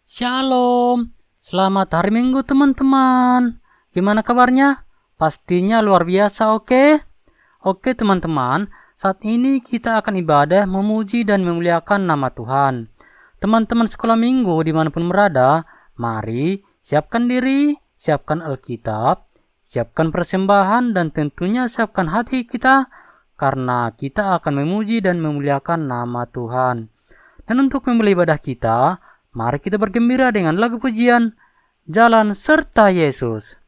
Shalom, selamat hari Minggu teman-teman. Gimana kabarnya? Pastinya luar biasa, oke? Oke teman-teman, saat ini kita akan ibadah memuji dan memuliakan nama Tuhan. Teman-teman sekolah minggu dimanapun berada, mari siapkan diri, siapkan Alkitab, siapkan persembahan dan tentunya siapkan hati kita, karena kita akan memuji dan memuliakan nama Tuhan. Dan untuk memulai ibadah kita, mari kita bergembira dengan lagu pujian Jalan Serta Yesus.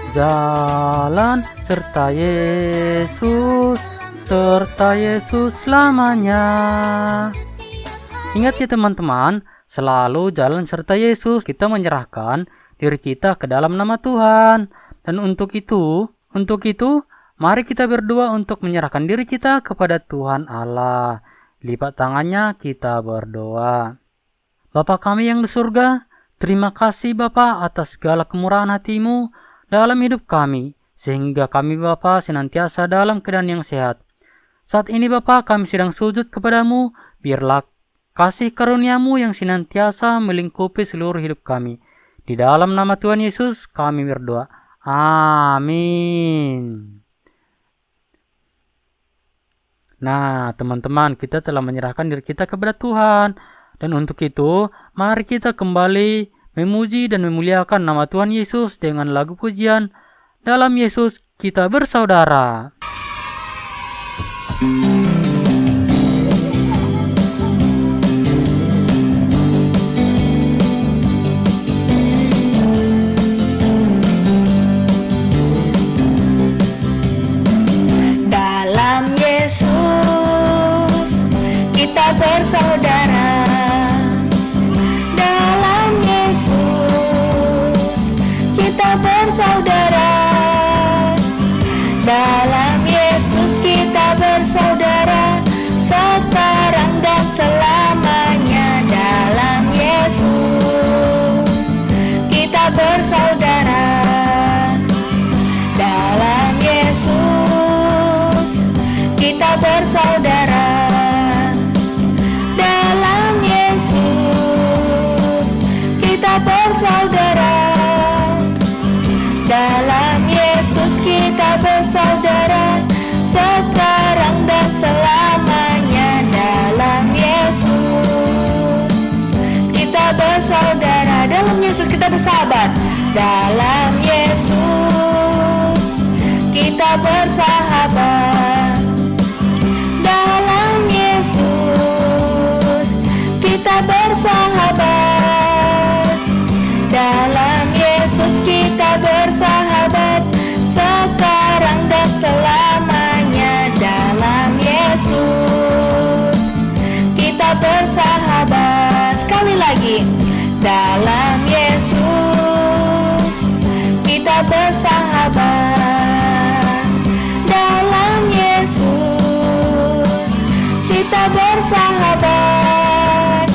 Jalan serta Yesus selamanya. Ingat ya teman-teman, selalu jalan serta Yesus. Kita menyerahkan diri kita ke dalam nama Tuhan. Dan untuk itu, mari kita berdoa untuk menyerahkan diri kita kepada Tuhan Allah. Lipat tangannya, kita berdoa. Bapa kami yang di surga, terima kasih Bapa atas segala kemurahan hati-Mu dalam hidup kami, sehingga kami Bapa senantiasa dalam keadaan yang sehat. Saat ini Bapa kami sedang sujud kepadamu, biarlah kasih karunia-Mu yang senantiasa melingkupi seluruh hidup kami. Di dalam nama Tuhan Yesus kami berdoa. Amin. Nah teman-teman, kita telah menyerahkan diri kita kepada Tuhan. Dan untuk itu, mari kita kembali memuji dan memuliakan nama Tuhan Yesus dengan lagu pujian Dalam Yesus Kita Bersaudara. Dalam Yesus kita bersaudara. Bersaudara, dalam Yesus kita bersaudara. Yesus kita bersahabat. Dalam Yesus kita bersahabat. Dalam Yesus kita bersahabat. Dalam Yesus kita bersahabat, sekarang dan selamanya. Dalam Yesus kita bersahabat. Sekali lagi, dalam Yesus kita bersahabat. Dalam Yesus kita bersahabat.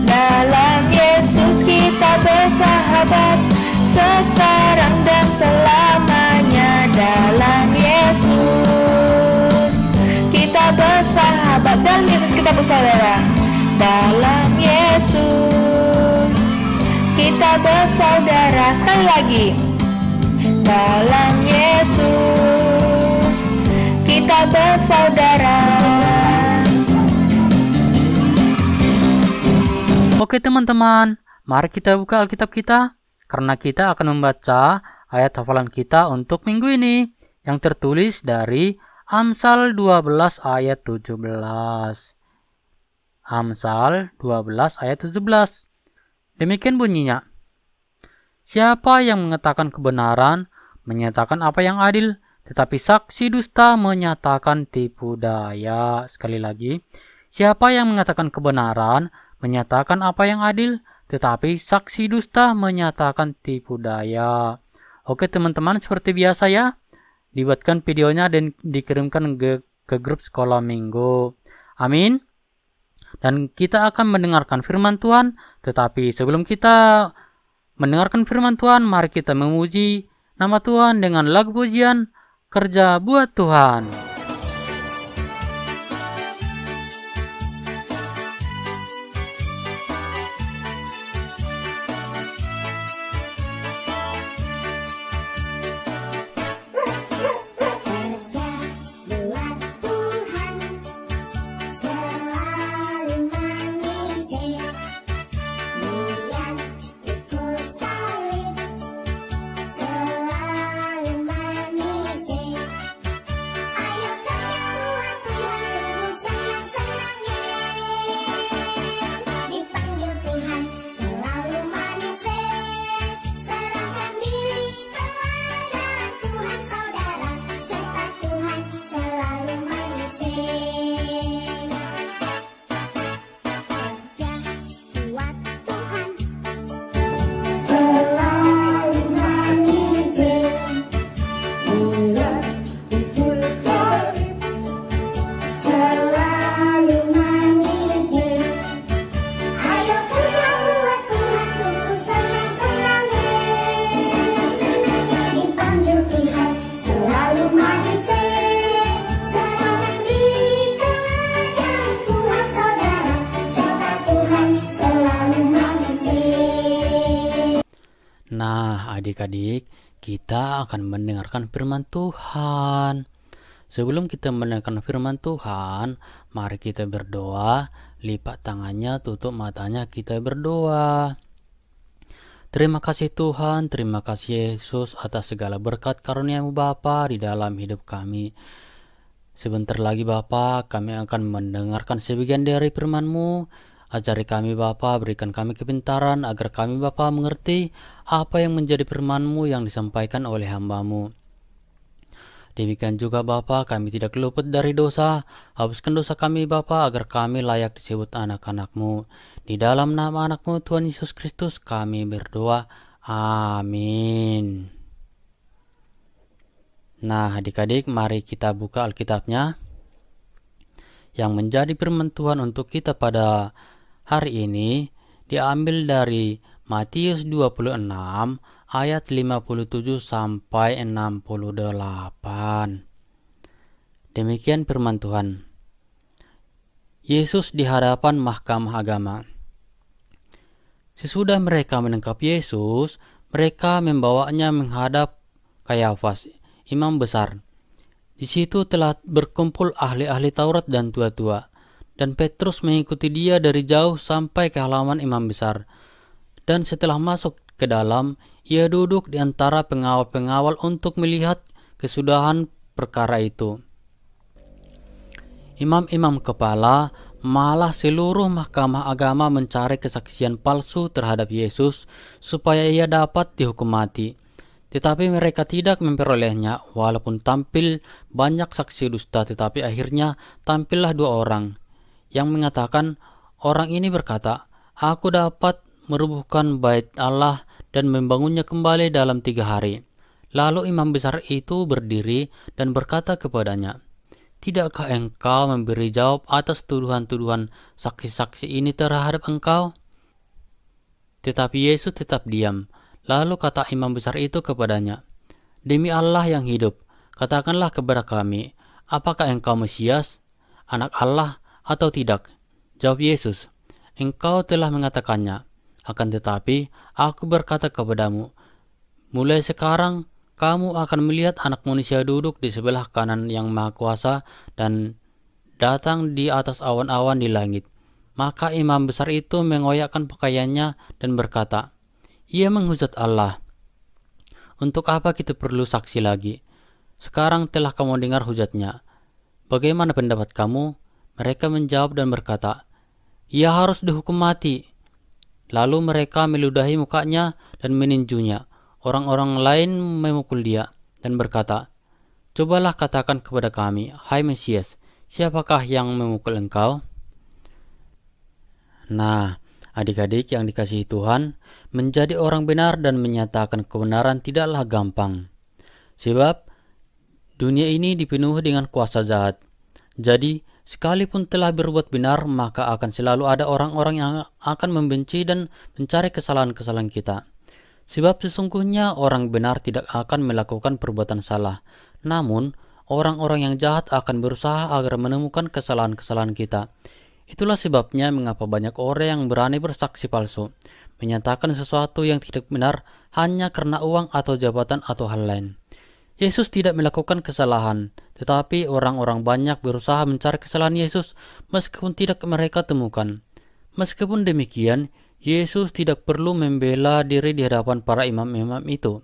Dalam Yesus kita bersahabat, sekarang dan selamanya. Dalam Yesus kita bersahabat. Dalam Yesus kita bersaudara. Dalam Yesus kita bersaudara. Sekali lagi, dalam Yesus kita bersaudara. Oke teman-teman, mari kita buka Alkitab kita, karena kita akan membaca ayat hafalan kita untuk minggu ini, yang tertulis dari Amsal 12 ayat 17. Amsal 12 ayat 17. Demikian bunyinya. Siapa yang mengatakan kebenaran, menyatakan apa yang adil, tetapi saksi dusta menyatakan tipu daya. Sekali lagi, siapa yang mengatakan kebenaran, menyatakan apa yang adil, tetapi saksi dusta menyatakan tipu daya. Oke teman-teman, seperti biasa ya, dibuatkan videonya dan dikirimkan ke grup sekolah minggu. Amin. Dan kita akan mendengarkan firman Tuhan, tetapi sebelum kita mendengarkan firman Tuhan, mari kita memuji nama Tuhan dengan lagu pujian Kerja Buat Tuhan. Nah, adik-adik, kita akan mendengarkan firman Tuhan. Sebelum kita mendengarkan firman Tuhan, mari kita berdoa, lipat tangannya, tutup matanya, kita berdoa. Terima kasih Tuhan, terima kasih Yesus atas segala berkat karunia-Mu Bapa di dalam hidup kami. Sebentar lagi Bapa, kami akan mendengarkan sebagian dari firman-Mu. Ajari kami Bapa, berikan kami kepintaran agar kami Bapa mengerti apa yang menjadi firman-Mu yang disampaikan oleh hamba-Mu. Demikian juga Bapa, kami tidak luput dari dosa. Hapuskan dosa kami Bapa agar kami layak disebut anak-anak-Mu. Di dalam nama anak-Mu Tuhan Yesus Kristus kami berdoa. Amin. Nah adik-adik, mari kita buka Alkitabnya. Yang menjadi firman Tuhan untuk kita pada hari ini diambil dari Matius 26 ayat 57 sampai 68. Demikian firman Tuhan. Yesus di hadapan mahkamah agama. Sesudah mereka menangkap Yesus, mereka membawanya menghadap Kayafas, imam besar. Di situ telah berkumpul ahli-ahli Taurat dan tua-tua. Dan Petrus mengikuti dia dari jauh sampai ke halaman imam besar. Dan setelah masuk ke dalam, ia duduk di antara pengawal-pengawal untuk melihat kesudahan perkara itu. Imam-imam kepala, malah seluruh mahkamah agama mencari kesaksian palsu terhadap Yesus supaya ia dapat dihukum mati. Tetapi mereka tidak memperolehnya, walaupun tampil banyak saksi dusta, tetapi akhirnya tampillah 2 orang yang mengatakan, orang ini berkata, aku dapat merubuhkan bait Allah dan membangunnya kembali dalam 3 hari. Lalu imam besar itu berdiri dan berkata kepadanya, tidakkah engkau memberi jawab atas tuduhan-tuduhan saksi-saksi ini terhadap engkau? Tetapi Yesus tetap diam. Lalu kata imam besar itu kepadanya, demi Allah yang hidup, katakanlah kepada kami, apakah engkau Mesias, anak Allah atau tidak? Jawab Yesus, engkau telah mengatakannya. Akan tetapi aku berkata kepadamu, mulai sekarang kamu akan melihat Anak Manusia duduk di sebelah kanan yang Maha Kuasa dan datang di atas awan-awan di langit. Maka imam besar itu mengoyakkan pakaiannya dan berkata, ia menghujat Allah. Untuk apa kita perlu saksi lagi? Sekarang telah kamu dengar hujatnya. Bagaimana pendapat kamu? Mereka menjawab dan berkata, ia harus dihukum mati. Lalu mereka meludahi mukanya dan meninjunya. Orang-orang lain memukul dia dan berkata, cobalah katakan kepada kami, hai Mesias, siapakah yang memukul engkau? Nah, adik-adik yang dikasihi Tuhan, menjadi orang benar dan menyatakan kebenaran tidaklah gampang. Sebab dunia ini dipenuhi dengan kuasa jahat. Jadi, sekalipun telah berbuat benar, maka akan selalu ada orang-orang yang akan membenci dan mencari kesalahan-kesalahan kita. Sebab sesungguhnya orang benar tidak akan melakukan perbuatan salah. Namun, orang-orang yang jahat akan berusaha agar menemukan kesalahan-kesalahan kita. Itulah sebabnya mengapa banyak orang yang berani bersaksi palsu, menyatakan sesuatu yang tidak benar hanya karena uang atau jabatan atau hal lain. Yesus tidak melakukan kesalahan, tetapi orang-orang banyak berusaha mencari kesalahan Yesus meskipun tidak mereka temukan. Meskipun demikian, Yesus tidak perlu membela diri di hadapan para imam-imam itu.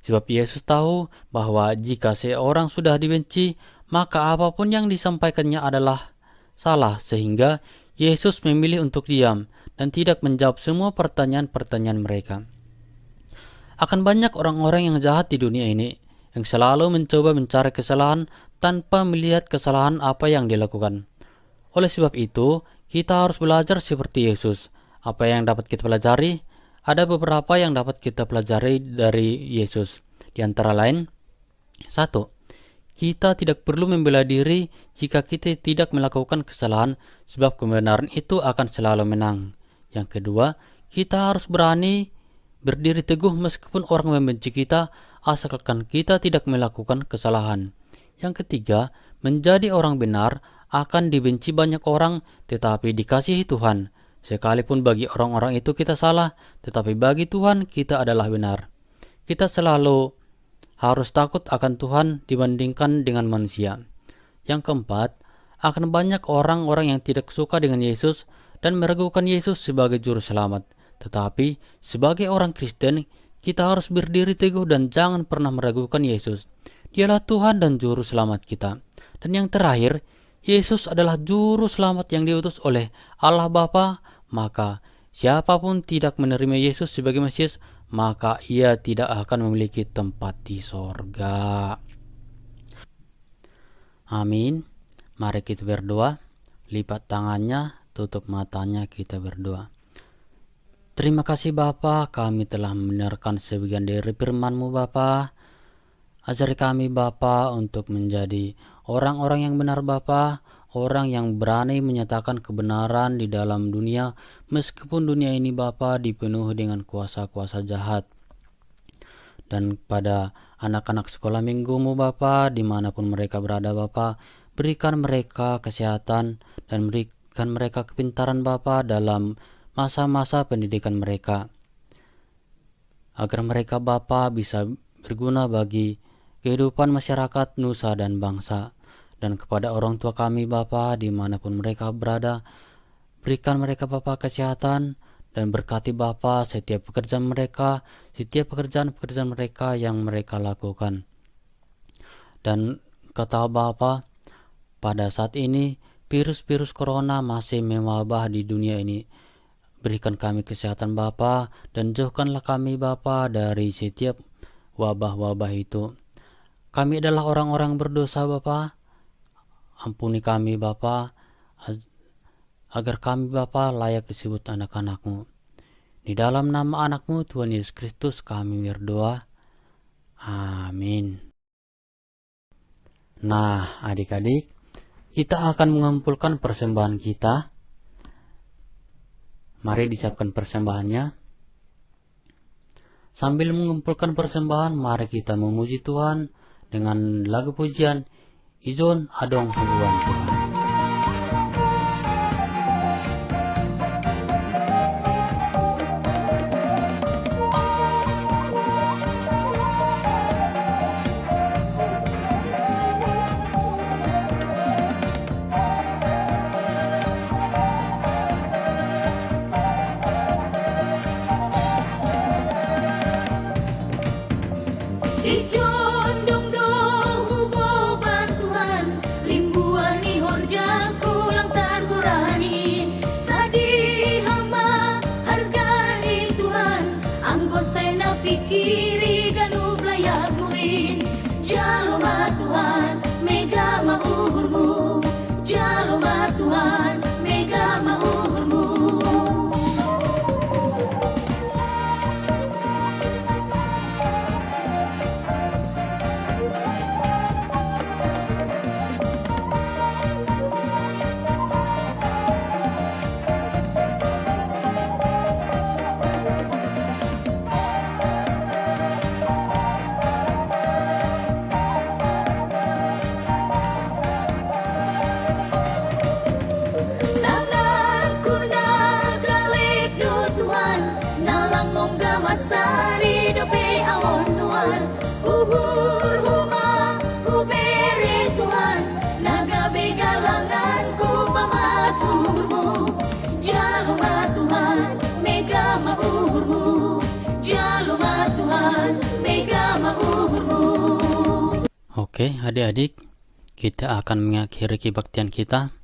Sebab Yesus tahu bahwa jika seorang sudah dibenci, maka apapun yang disampaikannya adalah salah, sehingga Yesus memilih untuk diam dan tidak menjawab semua pertanyaan-pertanyaan mereka. Akan banyak orang-orang yang jahat di dunia ini, yang selalu mencoba mencari kesalahan tanpa melihat kesalahan apa yang dilakukan. Oleh sebab itu, kita harus belajar seperti Yesus. Apa yang dapat kita pelajari? Ada beberapa yang dapat kita pelajari dari Yesus. Di antara lain, 1. Kita tidak perlu membela diri jika kita tidak melakukan kesalahan, sebab kebenaran itu akan selalu menang. Yang kedua, kita harus berani berdiri teguh meskipun orang membenci kita, asalkan kita tidak melakukan kesalahan. Yang ketiga, menjadi orang benar akan dibenci banyak orang, tetapi dikasihi Tuhan. Sekalipun bagi orang-orang itu kita salah, tetapi bagi Tuhan kita adalah benar. Kita selalu harus takut akan Tuhan dibandingkan dengan manusia. Yang keempat, akan banyak orang-orang yang tidak suka dengan Yesus dan meragukan Yesus sebagai juru selamat. Tetapi sebagai orang Kristen, kita harus berdiri teguh dan jangan pernah meragukan Yesus. Dialah Tuhan dan juru selamat kita. Dan yang terakhir, Yesus adalah juru selamat yang diutus oleh Allah Bapa. Maka siapapun tidak menerima Yesus sebagai Mesias, maka ia tidak akan memiliki tempat di sorga. Amin. Mari kita berdoa. Lipat tangannya, tutup matanya, kita berdoa. Terima kasih Bapa, kami telah mendengarkan sebagian dari firman-Mu Bapa. Ajari kami Bapa untuk menjadi orang-orang yang benar Bapa, orang yang berani menyatakan kebenaran di dalam dunia, meskipun dunia ini Bapa dipenuhi dengan kuasa-kuasa jahat. Dan pada anak-anak sekolah minggu-Mu Bapa, dimanapun mereka berada Bapa, berikan mereka kesehatan dan berikan mereka kepintaran Bapa dalam masa-masa pendidikan mereka, agar mereka Bapa bisa berguna bagi kehidupan masyarakat, nusa dan bangsa. Dan kepada orang tua kami Bapa, dimanapun mereka berada, berikan mereka Bapa kesehatan Dan berkati Bapa setiap pekerjaan mereka yang mereka lakukan. Dan kata Bapa, pada saat ini virus corona masih mewabah di dunia ini. Berikan kami kesehatan Bapa, dan jauhkanlah kami Bapa dari setiap wabah-wabah itu. Kami adalah orang-orang berdosa Bapa. Ampuni kami Bapa, agar kami Bapa layak disebut anak-anak-Mu. Di dalam nama anak-Mu Tuhan Yesus Kristus kami berdoa. Amin. Nah, adik-adik, kita akan mengumpulkan persembahan kita. Mari disiapkan persembahannya. Sambil mengumpulkan persembahan, mari kita memuji Tuhan dengan lagu pujian Izon Adong Tuhan Tuhan. Kiri ganu belayak muin Jaloma Tuhan mega mauhurmu Jaloma Tuhan mega mauhurmu Masari dope awon nuan uhur huma ubere Tuhan naga begalangan ku pamalas uhurmu Jaloma Tuhan mega mauhurmu Jaloma Tuhan mega mauhurmu. Oke, adik-adik, kita akan mengakhiri kebaktian kita.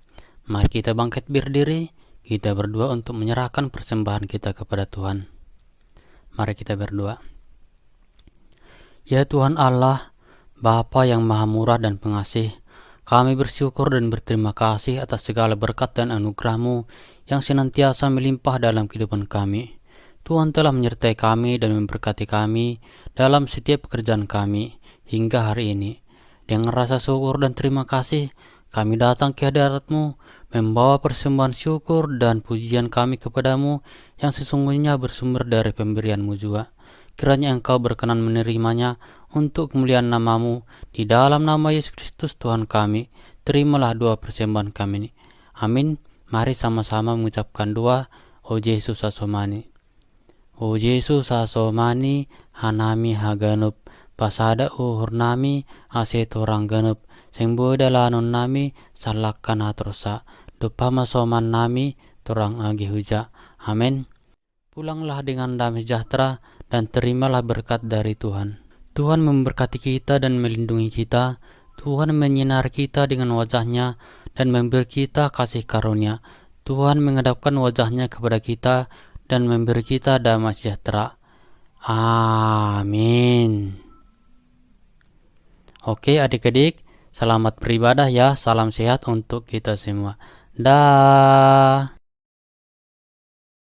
Mari kita bangkit berdiri, kita berdoa untuk menyerahkan persembahan kita kepada Tuhan. Mari kita berdoa. Ya Tuhan Allah, Bapa yang Maha Murah dan Pengasih, kami bersyukur dan berterima kasih atas segala berkat dan anugerah-Mu yang senantiasa melimpah dalam kehidupan kami. Tuhan telah menyertai kami dan memberkati kami dalam setiap pekerjaan kami hingga hari ini. Dengan rasa syukur dan terima kasih, kami datang ke hadirat-Mu, membawa persembahan syukur dan pujian kami kepadamu yang sesungguhnya bersumber dari pemberian-Mu juga. Kiranya Engkau berkenan menerimanya untuk kemuliaan nama-Mu. Di dalam nama Yesus Kristus Tuhan kami, terimalah doa persembahan kami ini. Amin. Mari sama-sama mengucapkan doa. O Yesus asomani. O Yesus asomani, hanami haganup. Pasada uhur nami, asetorang ganup. Sing bodalanon nami, salakkan atrosa. Dupama soman nami, torang agi huja. Amin. Pulanglah dengan damai sejahtera dan terimalah berkat dari Tuhan. Tuhan memberkati kita dan melindungi kita. Tuhan menyinari kita dengan wajah-Nya dan memberi kita kasih karunia. Tuhan menghadapkan wajah-Nya kepada kita dan memberi kita damai sejahtera. Amin. Oke adik-adik, selamat beribadah ya. Salam sehat untuk kita semua. Dah.